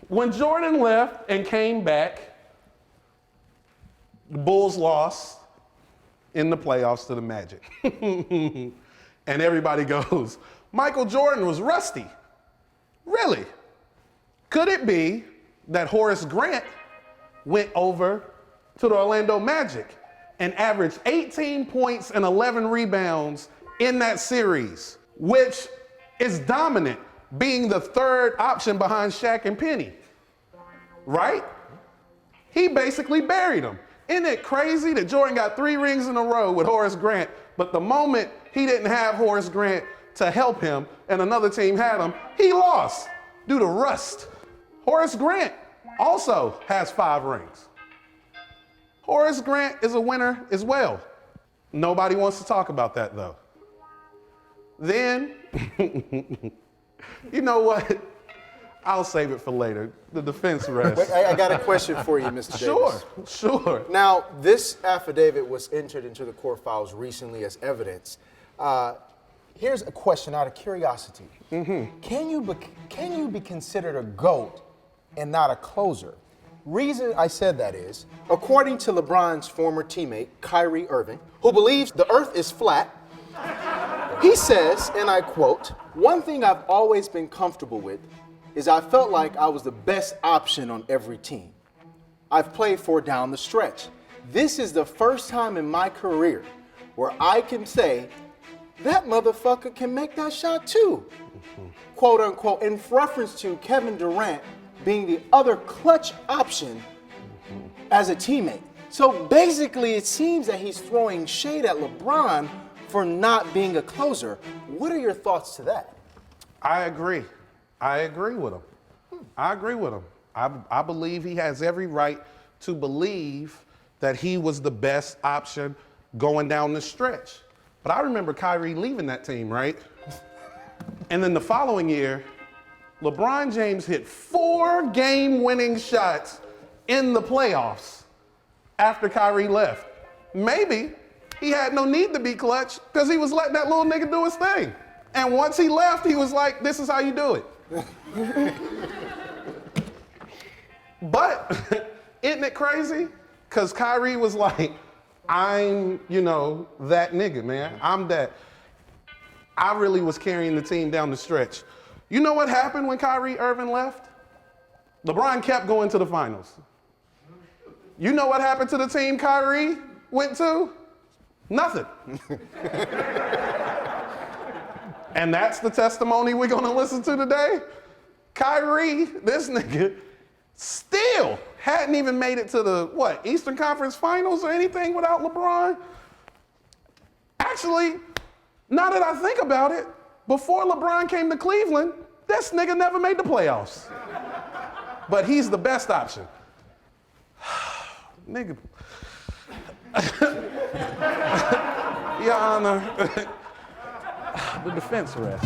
When Jordan left and came back, the Bulls lost in the playoffs to the Magic. And everybody goes, Michael Jordan was rusty. Really? Could it be that Horace Grant went over to the Orlando Magic and averaged 18 points and 11 rebounds in that series, which is dominant, being the third option behind Shaq and Penny, right? He basically buried him. Isn't it crazy that Jordan got 3 rings in a row with Horace Grant, but the moment he didn't have Horace Grant to help him and another team had him, he lost due to rust. Horace Grant also has 5 rings. Horace Grant is a winner as well. Nobody wants to talk about that though. Then, you know what? I'll save it for later. The defense rest. Wait, I got a question for you, Mr. Davis. Sure. Now, this affidavit was entered into the court files recently as evidence. Here's a question out of curiosity. Mm-hmm. Can you be considered a GOAT and not a closer? Reason I said that is, according to LeBron's former teammate, Kyrie Irving, who believes the earth is flat, he says, and I quote, "One thing I've always been comfortable with is I felt like I was the best option on every team I've played for down the stretch. This is the first time in my career where I can say, that motherfucker can make that shot too." Quote unquote, in reference to Kevin Durant being the other clutch option as a teammate. So basically it seems that he's throwing shade at LeBron for not being a closer. What are your thoughts to that? I agree with him. I believe he has every right to believe that he was the best option going down the stretch. But I remember Kyrie leaving that team, right? And then the following year, LeBron James hit 4 game-winning shots in the playoffs after Kyrie left. Maybe he had no need to be clutch because he was letting that little nigga do his thing. And once he left, he was like, this is how you do it. But isn't it crazy? Because Kyrie was like, I'm, that nigga, man. I'm that. I really was carrying the team down the stretch. You know what happened when Kyrie Irving left? LeBron kept going to the finals. You know what happened to the team Kyrie went to? Nothing. And that's the testimony we're gonna listen to today? Kyrie, this nigga, still hadn't even made it to the, Eastern Conference Finals or anything without LeBron? Actually, now that I think about it, before LeBron came to Cleveland, this nigga never made the playoffs. But he's the best option. Nigga. Your Honor, the defense rest.